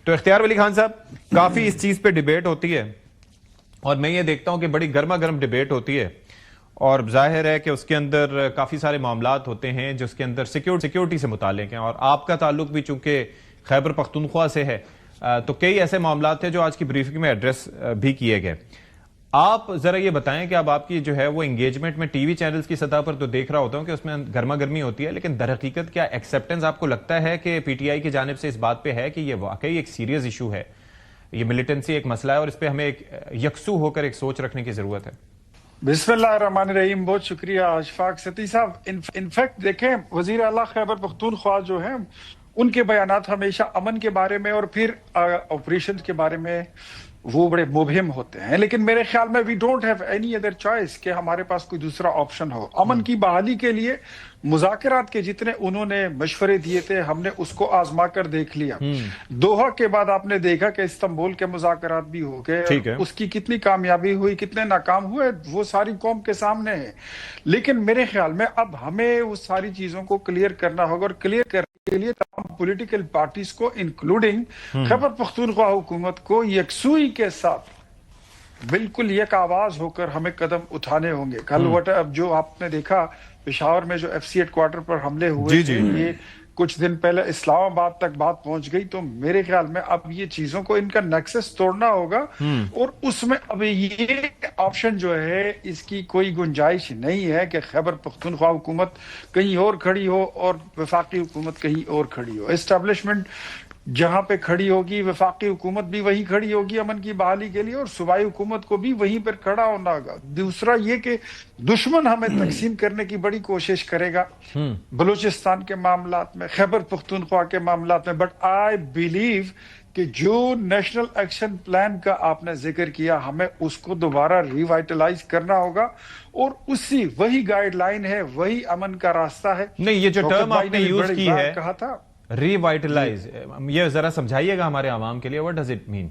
تو اختیار ولی خان صاحب، کافی اس چیز پہ ڈیبیٹ ہوتی ہے اور میں یہ دیکھتا ہوں کہ بڑی گرما گرم ڈیبیٹ ہوتی ہے، اور ظاہر ہے کہ اس کے اندر کافی سارے معاملات ہوتے ہیں جس کے اندر سیکیورٹی سے متعلق ہیں، اور آپ کا تعلق بھی چونکہ خیبر پختونخوا سے ہے تو کئی ایسے معاملات تھے جو آج کی بریفنگ میں ایڈریس بھی کیے گئے۔ آپ ذرا یہ بتائیں کہ اب آپ کی جو ہے وہ انگیجمنٹ میں ٹی وی چینلز کی سطح پر تو دیکھ رہا ہوتا ہوں کہ اس میں گرما گرمی ہوتی ہے، لیکن در حقیقت کیا ایکسیپٹنس آپ کو لگتا ہے کہ پی ٹی آئی کی جانب سے اس بات پہ ہے کہ یہ واقعی ایک سیریس ایشو ہے، یہ ملیٹنسی ایک مسئلہ ہے اور اس پہ ہمیں ایک یکسو ہو کر ایک سوچ رکھنے کی ضرورت ہے؟ بسم اللہ الرحمن الرحیم، بہت شکریہ اشفاق ستی صاحب۔ انفیکٹ دیکھیں، وزیر اعلیٰ خیبر پختونخوا جو ہیں ان کے بیانات ہمیشہ امن کے بارے میں اور پھر آپریشن کے بارے میں وہ بڑے مبہم ہوتے ہیں، لیکن میرے خیال میں we don't have any other choice کہ ہمارے پاس کوئی دوسرا آپشن ہو۔ امن کی بحالی کے لیے مذاکرات کے جتنے انہوں نے مشورے دیے تھے ہم نے اس کو آزما کر دیکھ لیا۔ دوحہ کے بعد آپ نے دیکھا کہ استنبول کے مذاکرات بھی ہو گئے، اس کی کتنی کامیابی ہوئی، کتنے ناکام ہوئے، وہ ساری قوم کے سامنے ہے۔ لیکن میرے خیال میں اب ہمیں اس ساری چیزوں کو کلیئر کرنا ہوگا، اور کلیئر کرنے کے لیے تمام پولیٹیکل پارٹیز کو انکلوڈنگ خیبر پختونخوا حکومت کو یکسوئی کے ساتھ بالکل یک آواز ہو کر ہمیں قدم اٹھانے ہوں گے۔ کل اب جو آپ نے دیکھا پشاور میں جو ایف سی ہیڈ کوارٹر پر حملے ہوئے تھے، یہ کچھ دن پہلے اسلام آباد تک بات پہنچ گئی، تو میرے خیال میں اب یہ چیزوں کو ان کا نیکسس توڑنا ہوگا، اور اس میں اب یہ آپشن جو ہے اس کی کوئی گنجائش نہیں ہے کہ خیبر پختونخوا حکومت کہیں اور کھڑی ہو اور وفاقی حکومت کہیں اور کھڑی ہو۔ اسٹیبلشمنٹ جہاں پہ کھڑی ہوگی، وفاقی حکومت بھی وہیں کھڑی ہوگی امن کی بحالی کے لیے، اور صوبائی حکومت کو بھی وہیں پر کھڑا ہونا ہوگا۔ دوسرا یہ کہ دشمن ہمیں تقسیم کرنے کی بڑی کوشش کرے گا بلوچستان کے معاملات میں، خیبر پختونخوا کے معاملات میں، بٹ آئی بلیو کہ جو نیشنل ایکشن پلان کا آپ نے ذکر کیا ہمیں اس کو دوبارہ ریوائٹلائز کرنا ہوگا، اور وہی گائیڈ لائن ہے، وہی امن کا راستہ ہے۔ نہیں، یہ جو ٹرم آپ نے یوز کی ہے کہا تھا ری وائٹلائز، یہ ذرا سمجھائیے گا ہمارے عوام کے لیے، what does it mean؟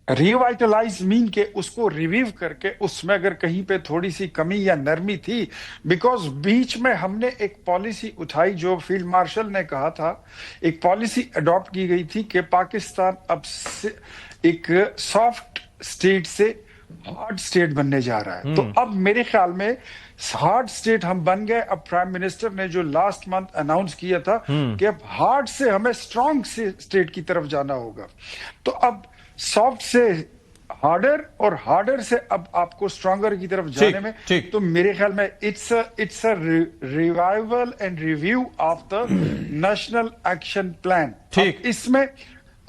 ریوائٹلائز مین کہ اس کو ریویو کر کے اس میں اگر کہیں پہ تھوڑی سی کمی یا نرمی تھی، بیکاز بیچ میں ہم نے ایک پالیسی اٹھائی جو فیلڈ مارشل نے کہا تھا، ایک پالیسی اڈاپٹ کی گئی تھی کہ پاکستان اب سے ایک سافٹ سٹیٹ سے ہارڈ سٹیٹ بننے جا رہا ہے۔ تو اب میرے خیال میں ہارڈ سٹیٹ ہم بن گئے۔ اب پرائم منسٹر نے جو لاسٹ منتھ اناؤنس کیا تھا کہ اب ہارڈ سے ہمیں اسٹرانگ سٹیٹ کی طرف جانا ہوگا، تو اب سافٹ سے ہارڈر اور ہارڈر سے اب آپ کو اسٹرانگر کی طرف جانے میں، تو میرے خیال میں it's a revival and review of the national action plan. اس میں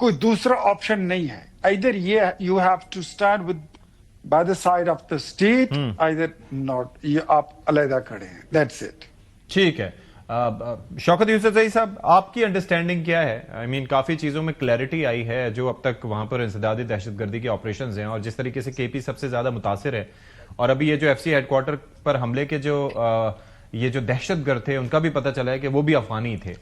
کوئی دوسرا آپشن نہیں ہے، either you have to stand with by the side of the state, either not، یہ آپ علیحدہ کھڑے ہیں، that's it۔ ٹھیک ہے، شوکت یوسف زئی صاحب، آپ کی انڈرسٹینڈنگ کیا ہے؟ آئی مین کافی چیزوں میں کلیئرٹی آئی ہے جو اب تک وہاں پر انسدادی دہشت گردی کے آپریشنز ہیں، اور جس طریقے سے کے پی سب سے زیادہ متاثر ہے، اور ابھی یہ جو ایف سی ہیڈ کوارٹر پر حملے کے یہ جو دہشت گرد تھے ان کا بھی پتہ چلا ہے کہ وہ بھی افغانی تھے،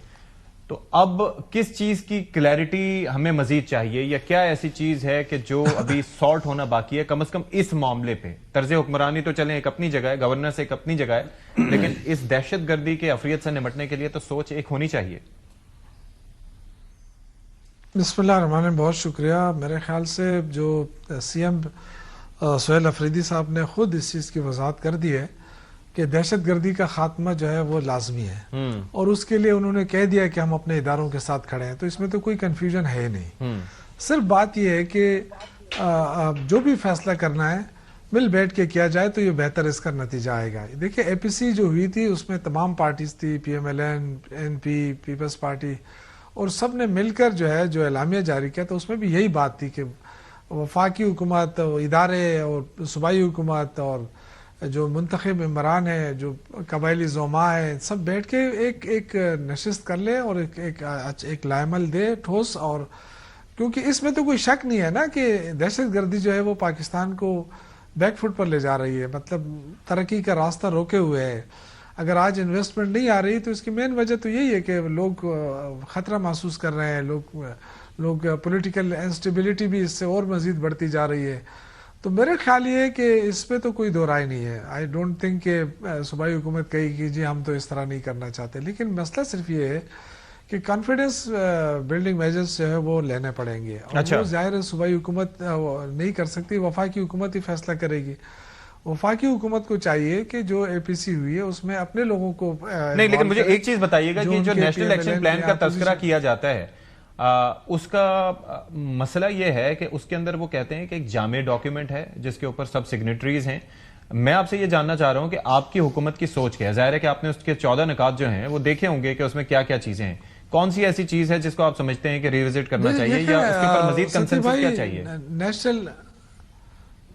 تو اب کس چیز کی کلیئرٹی ہمیں مزید چاہیے، یا کیا ایسی چیز ہے کہ جو ابھی سارٹ ہونا باقی ہے کم از کم اس معاملے پہ؟ طرز حکمرانی تو چلیں ایک اپنی جگہ ہے، گورننس ایک اپنی جگہ ہے، لیکن اس دہشت گردی کے افریت سے نمٹنے کے لیے تو سوچ ایک ہونی چاہیے۔ بسم اللہ الرحمن الرحیم، بہت شکریہ۔ میرے خیال سے جو سی ایم سہیل افریدی صاحب نے خود اس چیز کی وضاحت کر دی ہے کہ دہشت گردی کا خاتمہ جو ہے وہ لازمی ہے، اور اس کے لیے انہوں نے کہہ دیا کہ ہم اپنے اداروں کے ساتھ کھڑے ہیں، تو اس میں تو کوئی کنفیوژن ہے نہیں۔ صرف بات یہ ہے کہ جو بھی فیصلہ کرنا ہے مل بیٹھ کے کیا جائے تو یہ بہتر اس کا نتیجہ آئے گا۔ دیکھیں اے پی سی جو ہوئی تھی اس میں تمام پارٹیز تھی، P M L N, N P, Peoples Party, اور سب نے مل کر جو ہے جو اعلامیہ جاری کیا، تو اس میں بھی یہی بات تھی کہ وفاقی حکومت، ادارے اور صوبائی حکومت اور جو منتخب ممبران ہیں، جو قبائلی زعماء ہیں، سب بیٹھ کے ایک نشست کر لیں اور ایک لائے عمل دے ٹھوس، اور کیونکہ اس میں تو کوئی شک نہیں ہے نا کہ دہشت گردی جو ہے وہ پاکستان کو بیک فٹ پر لے جا رہی ہے، مطلب ترقی کا راستہ روکے ہوئے ہے۔ اگر آج انویسٹمنٹ نہیں آ رہی تو اس کی مین وجہ تو یہی ہے کہ لوگ خطرہ محسوس کر رہے ہیں، لوگ پولیٹیکل انسٹیبلٹی بھی اس سے اور مزید بڑھتی جا رہی ہے۔ تو میرے خیال یہ ہے کہ اس پہ تو کوئی دو رائے نہیں ہے۔ آئی ڈونٹ تھنک کہ صوبائی حکومت کہے کہ جی ہم تو اس طرح نہیں کرنا چاہتے، لیکن مسئلہ صرف یہ ہے کہ کانفیڈنس بلڈنگ میجرز جو ہے وہ لینے پڑیں گے، اور اچھا، وہ ظاہر ہے صوبائی حکومت نہیں کر سکتی، وفاقی حکومت ہی فیصلہ کرے گی۔ وفاقی حکومت کو چاہیے کہ جو اے پی سی ہوئی ہے اس میں اپنے لوگوں کو نہیں، لیکن مجھے ایک چیز بتائیے گا کہ جو نیشنل ایکشن پلان کا تذکرہ کیا جاتا ہے اس کا مسئلہ یہ ہے کہ اس کے اندر وہ کہتے ہیں کہ ایک جامع ڈاکیومنٹ ہے جس کے اوپر سب سگنیٹریز ہیں۔ میں آپ سے یہ جاننا چاہ رہا ہوں کہ آپ کی حکومت کی سوچ کیا ہے؟ ظاہر ہے کہ آپ نے اس کے 14 نکات جو ہیں وہ دیکھے ہوں گے کہ اس میں کیا کیا چیزیں ہیں۔ کون سی ایسی چیز ہے جس کو آپ سمجھتے ہیں کہ ریوزٹ کرنا چاہیے یا اس کے اوپر مزید کنسنسس کیا چاہیے؟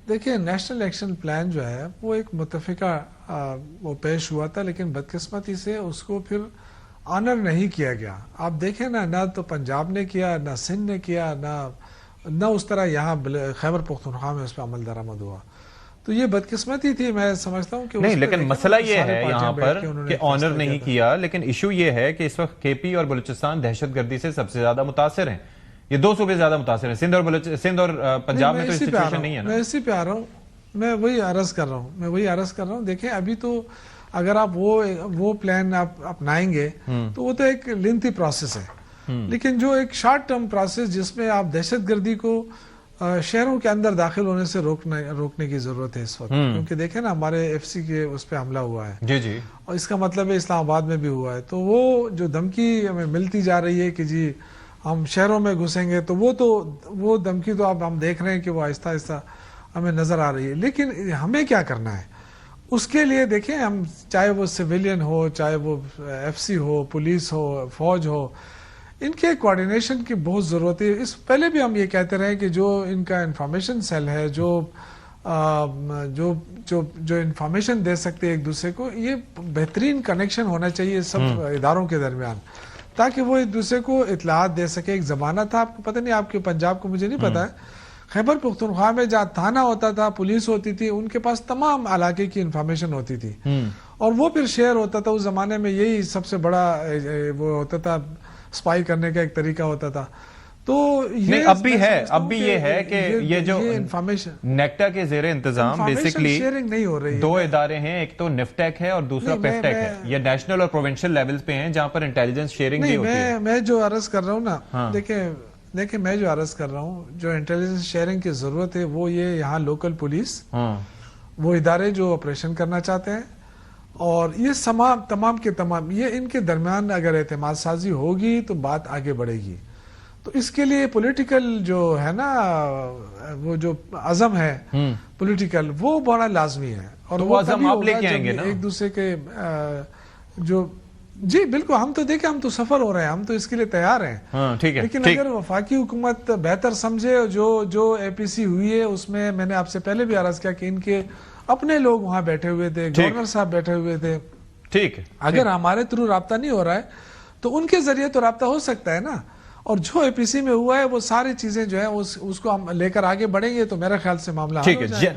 دیکھیں نیشنل ایکشن پلان جو ہے وہ ایک متفقہ وہ پیش ہوا تھا، لیکن بدقسمتی سے اس کو پھر آنر نہیں کیا گیا۔ آپ دیکھیں نا، نہ تو پنجاب نے کیا، نہ سندھ نے کیا، نہ اس طرح یہاں خیبر پختونخوا میں اس پہ عمل درآمد ہوا۔ تو یہ بدقسمتی تھی، میں سمجھتا ہوں کہ نہیں، لیکن مسئلہ یہ ہے یہاں پر کہ آنر نہیں کیا، لیکن ایشو یہ ہے کہ اس وقت کے پی اور بلوچستان دہشت گردی سے سب سے زیادہ متاثر ہیں۔ یہ دو صوبے زیادہ متاثر ہیں، سندھ اور پنجاب میں تو سچویشن نہیں ہے نا۔ میں اسی پہ آ رہا ہوں، میں وہی عرض کر رہا ہوں۔ دیکھیں ابھی تو اگر آپ وہ پلان آپ اپنائیں گے تو وہ تو ایک لینتھی پروسیس ہے، لیکن جو ایک شارٹ ٹرم پروسیس جس میں آپ دہشت گردی کو شہروں کے اندر داخل ہونے سے روکنے کی ضرورت ہے اس وقت، کیونکہ دیکھیں نا ہمارے ایف سی کے اس پہ حملہ ہوا ہے، جی جی، اور اس کا مطلب ہے اسلام آباد میں بھی ہوا ہے۔ تو وہ جو دھمکی ہمیں ملتی جا رہی ہے کہ جی ہم شہروں میں گھسیں گے، تو وہ دھمکی تو اب ہم دیکھ رہے ہیں کہ وہ آہستہ آہستہ ہمیں نظر آ رہی ہے۔ لیکن ہمیں کیا کرنا ہے اس کے لیے؟ دیکھیں ہم چاہے وہ سویلین ہو، چاہے وہ ایف سی ہو، پولیس ہو، فوج ہو، ان کے کوارڈینیشن کی بہت ضرورت ہے۔ اس پہلے بھی ہم یہ کہتے رہے کہ جو ان کا انفارمیشن سیل ہے، جو انفارمیشن دے سکتے ایک دوسرے کو، یہ بہترین کنیکشن ہونا چاہیے سب اداروں کے درمیان، تاکہ وہ ایک دوسرے کو اطلاعات دے سکے۔ ایک زمانہ تھا، آپ کو پتہ نہیں، آپ کے پنجاب کو مجھے نہیں پتا ہے، خیبر پختونخوا میں جہاں تھانہ ہوتا تھا، پولیس ہوتی تھی، ان کے پاس تمام علاقے کی انفارمیشن ہوتی تھی، اور وہ پھر شیئر ہوتا تھا۔ اس زمانے میں یہی سب سے بڑا وہ ہوتا تھا، سپائی کرنے کا ایک طریقہ ہوتا تھا۔ تو یہ اب بھی یہ ہے کہ یہ جو انفارمیشن نیکٹا کے زیر انتظام بیسیکلی شیئرنگ نہیں ہو رہی ہے۔ دو ادارے ہیں، ایک تو نیفٹیک ہے اور دوسرا پیفٹیک ہے۔ یہ نیشنل اور پروونشل لیولز پہ ہیں جہاں پر انٹیلیجنس شیئرنگ بھی ہوتی ہے۔ میں جو عرض کر رہا ہوں نا، دیکھیں میں جو عرض کر رہا ہوں، جو انٹیلیجنس شیئرنگ کی ضرورت ہے وہ یہ یہاں لوکل پولیس، وہ ادارے جو آپریشن کرنا چاہتے ہیں، اور یہ تمام کے تمام یہ ان کے درمیان اگر اعتماد سازی ہوگی تو بات آگے بڑھے گی۔ تو اس کے لیے پولیٹیکل جو ہے نا، وہ جو عزم ہے پولیٹیکل، وہ بڑا لازمی ہے، اور وہ عزم آپ لے کے آئیں گے نا ایک دوسرے کے جو جی بالکل۔ ہم تو دیکھیں، ہم تو سفر ہو رہے ہیں، ہم تو اس کے لیے تیار ہیں، لیکن اگر وفاقی حکومت بہتر سمجھے، جو اے پی سی ہوئی ہے اس میں میں نے آپ سے پہلے بھی عرض کیا کہ ان کے اپنے لوگ وہاں بیٹھے ہوئے تھے، گورنر صاحب بیٹھے ہوئے تھے، ٹھیک ہے، اگر ہمارے تھرو رابطہ نہیں ہو رہا ہے تو ان کے ذریعے تو رابطہ ہو سکتا ہے نا۔ اور جو اے پی سی میں ہوا ہے وہ ساری چیزیں جو ہیں اس کو ہم لے کر آگے بڑھیں گے تو میرے خیال سے معاملہ حل ہو جائے گا۔